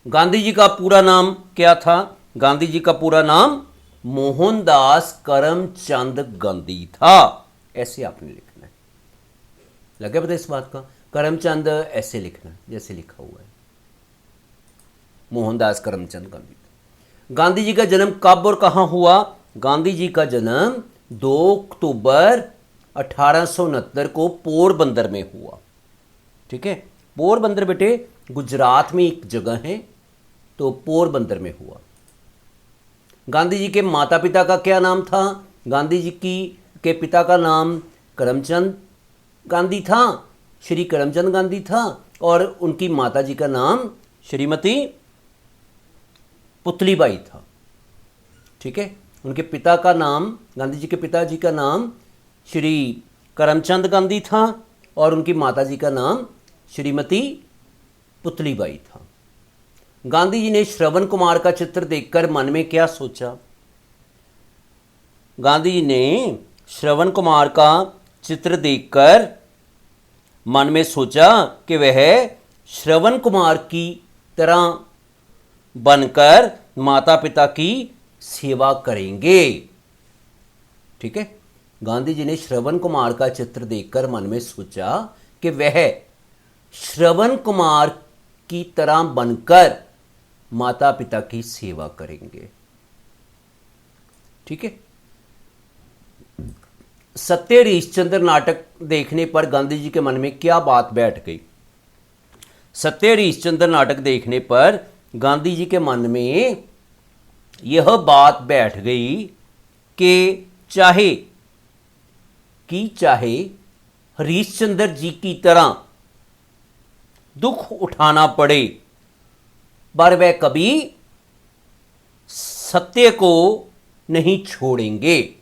गांधी जी का पूरा नाम क्या था? गांधी जी का पूरा नाम मोहनदास करमचंद गांधी था। ऐसे आपने लिखना है। लगे पता इस बात का? करमचंद ऐसे लिखना है जैसे लिखा हुआ है, मोहनदास करमचंद गांधी। गांधी जी का जन्म कब और कहाँ हुआ? गांधी जी का जन्म 2 अक्टूबर 1869 को पोरबंदर में हुआ। ठीक है, पोरबंदर बेटे गुजरात में एक जगह है, तो पोरबंदर में हुआ। गांधी जी के माता पिता का क्या नाम था? गांधी जी के पिता का नाम करमचंद गांधी था, श्री करमचंद गांधी था, और उनकी माता जी का नाम श्रीमती पुतलीबाई था। ठीक है, उनके पिता का नाम, गांधी जी के पिताजी का नाम श्री करमचंद गांधी था और उनकी माता जी का नाम श्रीमती पुतलीबाई था। गांधी जी ने श्रवण कुमार का चित्र देखकर मन में क्या सोचा? गांधी जी ने श्रवण कुमार का चित्र देखकर मन में सोचा कि वह श्रवण कुमार की तरह बनकर माता पिता की सेवा करेंगे। ठीक है, गांधी जी ने श्रवण कुमार का चित्र देखकर मन में सोचा कि वह श्रवण कुमार की तरह बनकर माता पिता की सेवा करेंगे। ठीक है, सत्य हरिश्चंद्र नाटक देखने पर गांधी जी के मन में क्या बात बैठ गई? सत्य हरिश्चंद्र नाटक देखने पर गांधी जी के मन में यह बात बैठ गई कि चाहे हरिश्चंद्र जी की तरह दुख उठाना पड़े, पर वह कभी सत्य को नहीं छोड़ेंगे।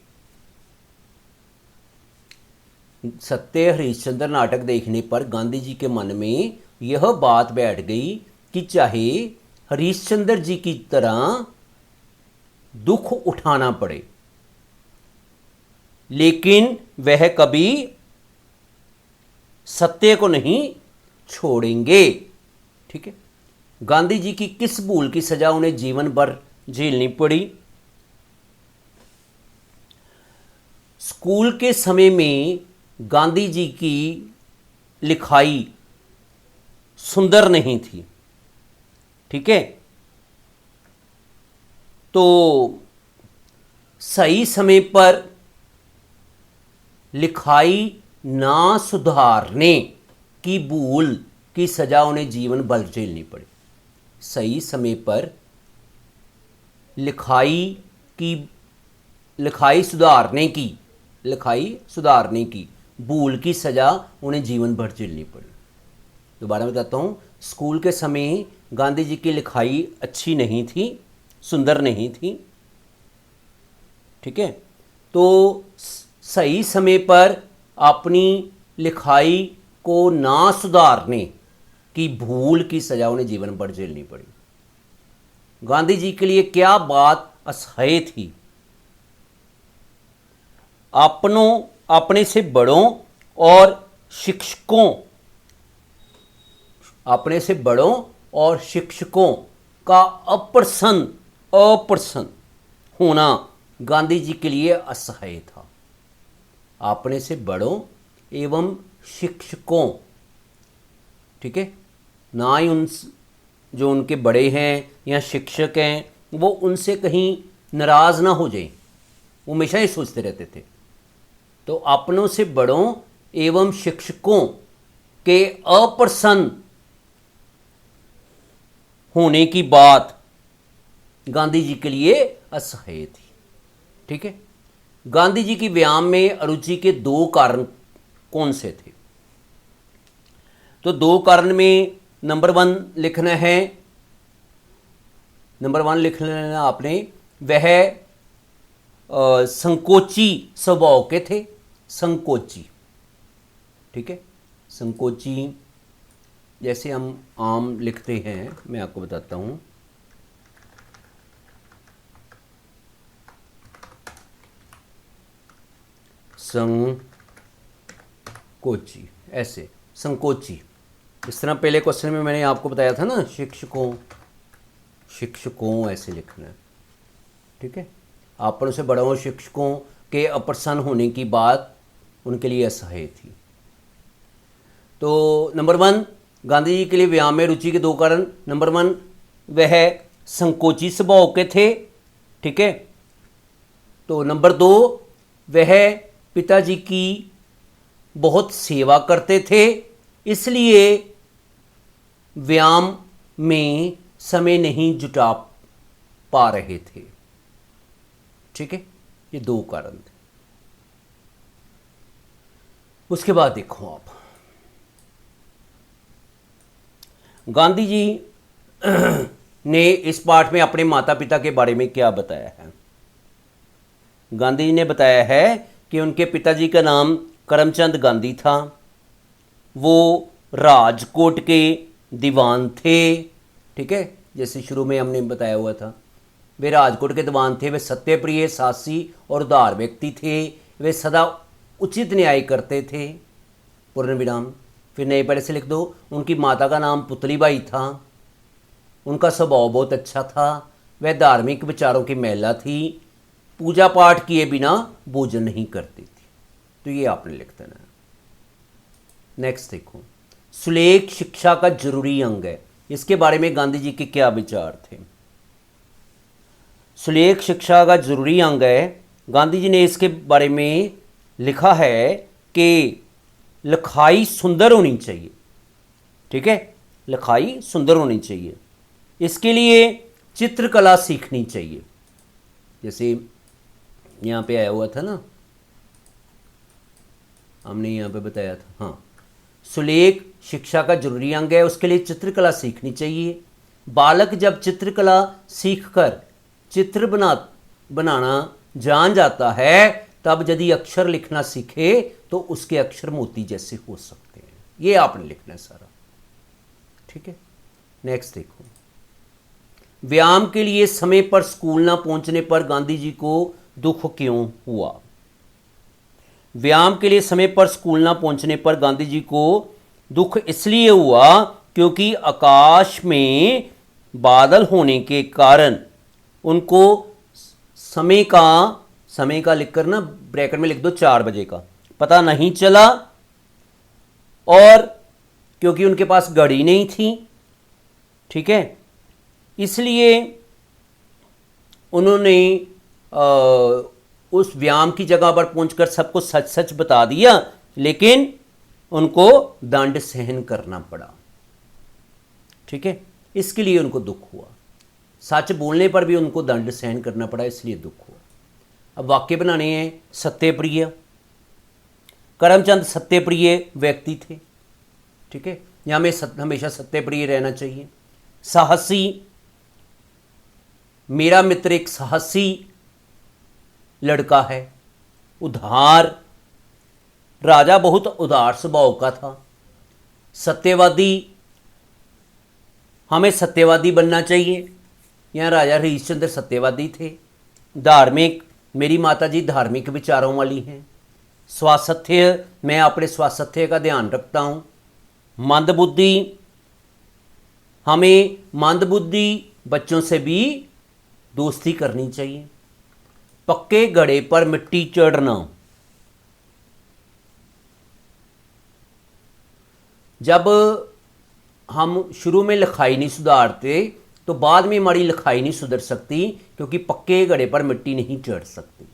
सत्य हरिश्चंद्र नाटक देखने पर गांधी जी के मन में यह बात बैठ गई कि चाहे हरिश्चंद्र जी की तरह दुख उठाना पड़े, लेकिन वह कभी सत्य को नहीं छोड़ेंगे। ठीक है, गांधी जी की किस भूल की सजा उन्हें जीवन भर झेलनी पड़ी? स्कूल के समय में गांधी जी की लिखाई सुंदर नहीं थी। ठीक है, तो सही समय पर लिखाई ना सुधारने की भूल की सजा उन्हें जीवन भर झेलनी पड़ी। सही समय पर लिखाई सुधारने की भूल की सजा उन्हें जीवन भर झेलनी पड़ी। दोबारा बताता हूँ, स्कूल के समय गांधी जी की लिखाई अच्छी नहीं थी, सुंदर नहीं थी। ठीक है, तो सही समय पर अपनी लिखाई को ना सुधारने की भूल की सजा उन्हें जीवन भर झेलनी पड़ी। गांधी जी के लिए क्या बात असह्य थी? अपने से बड़ों और शिक्षकों का अप्रसन्न होना गांधी जी के लिए असह्य था। अपने से बड़ों एवं शिक्षकों, ठीक है, ना ही जो उनके बड़े हैं या शिक्षक हैं वो उनसे कहीं नाराज़ ना हो जाए, वो हमेशा ही सोचते रहते थे। तो अपनों से बड़ों एवं शिक्षकों के अप्रसन्न होने की बात गांधी जी के लिए असह्य थी। ठीक है, गांधी जी की व्यायाम में अरुचि के 2 कारण कौन से थे? तो 2 कारण में नंबर 1 लिखना है। आपने, वह संकोची स्वभाव के थे। संकोची, ठीक है, संकोची जैसे हम आम लिखते हैं, मैं आपको बताता हूं। संकोची, ऐसे संकोची। इस तरह पहले क्वेश्चन में मैंने आपको बताया था ना, शिक्षकों शिक्षकों ऐसे लिखना है, ठीक है। अपन से बड़ों शिक्षकों के अप्रसन्न होने की बात उनके लिए असह्य थी। तो नंबर 1, गांधी जी के लिए व्यायाम में रुचि के 2 कारण। नंबर 1, वह संकोची स्वभाव के थे, ठीक है। तो नंबर 2, वह पिताजी की बहुत सेवा करते थे, इसलिए व्यायाम में समय नहीं जुटा पा रहे थे, ठीक है। ये 2 कारण थे। उसके बाद देखो आप, गांधी जी ने इस पाठ में अपने माता पिता के बारे में क्या बताया है। गांधी जी ने बताया है कि उनके पिताजी का नाम करमचंद गांधी था, वो राजकोट के दीवान थे, ठीक है, जैसे शुरू में हमने बताया हुआ था। वे राजकोट के दीवान थे, वे सत्यप्रिय, साहसी और उदार व्यक्ति थे, वे सदा उचित न्याय करते थे, पूर्ण विराम। फिर नए पढ़े से लिख दो, उनकी माता का नाम पुतलीबाई था, उनका स्वभाव बहुत अच्छा था, वह धार्मिक विचारों की महिला थी, पूजा पाठ किए बिना भोजन नहीं करती थी। तो ये आपने लिख देना है। नेक्स्ट देखो, सुलेख शिक्षा का जरूरी अंग है, इसके बारे में गांधी जी के क्या विचार थे। सुलेख शिक्षा का जरूरी अंग है, गांधी जी ने इसके बारे में लिखा है कि लिखाई सुंदर होनी चाहिए, ठीक है, लिखाई सुंदर होनी चाहिए, इसके लिए चित्रकला सीखनी चाहिए। जैसे यहाँ पे आया हुआ था ना, हमने यहाँ पे बताया था, हाँ, सुलेख शिक्षा का जरूरी अंग है, उसके लिए चित्रकला सीखनी चाहिए। बालक जब चित्रकला सीखकर चित्र बनाना जान जाता है, तब यदि अक्षर लिखना सीखे तो उसके अक्षर मोती जैसे हो सकते हैं। ये आपने लिखना है सारा, ठीक है। नेक्स्ट देखो, व्यायाम के लिए समय पर स्कूल ना पहुंचने पर गांधी जी को दुख क्यों हुआ। व्यायाम के लिए समय पर स्कूल ना पहुंचने पर गांधी जी को दुख इसलिए हुआ क्योंकि आकाश में बादल होने के कारण उनको समय का लिखकर ना ब्रैकेट में लिख दो 4 बजे का पता नहीं चला, और क्योंकि उनके पास घड़ी नहीं थी, ठीक है, इसलिए उन्होंने उस व्यायाम की जगह पर पहुंचकर सबको सच सच बता दिया, लेकिन उनको दंड सहन करना पड़ा, ठीक है, इसके लिए उनको दुख हुआ। सच बोलने पर भी उनको दंड सहन करना पड़ा, इसलिए दुख हुआ। अब वाक्य बनाने हैं। सत्यप्रिय, करमचंद सत्यप्रिय व्यक्ति थे, ठीक है, यहां में हमेशा सत्यप्रिय रहना चाहिए। साहसी, मेरा मित्र एक साहसी लड़का है। उदार, राजा बहुत उदार स्वभाव का था। सत्यवादी, हमें सत्यवादी बनना चाहिए, यहाँ राजा हरिश्चंद्र सत्यवादी थे। धार्मिक, मेरी माताजी धार्मिक विचारों वाली हैं। स्वास्थ्य, मैं अपने स्वास्थ्य का ध्यान रखता हूँ। मंदबुद्धि, हमें मंदबुद्धि बच्चों से भी दोस्ती करनी चाहिए। पक्के घड़े पर मिट्टी चढ़ना, जब हम शुरू में लिखाई नहीं सुधारते तो बाद में हमारी लिखाई नहीं सुधर सकती, क्योंकि पक्के घड़े पर मिट्टी नहीं चढ़ सकती।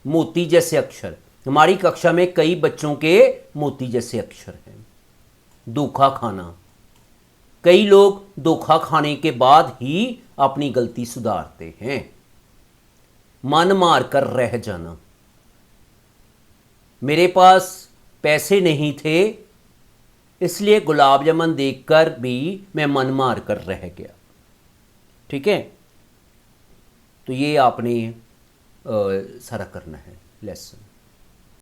मोती जैसे अक्षर, हमारी कक्षा में कई बच्चों के मोती जैसे अक्षर हैं। धोखा खाना, कई लोग धोखा खाने के बाद ही अपनी गलती सुधारते हैं। मन मार कर रह जाना, मेरे पास पैसे नहीं थे इसलिए गुलाब जामुन देखकर भी मैं मन मार कर रह गया, ठीक है। तो ये आपने सारा करना है लेसन।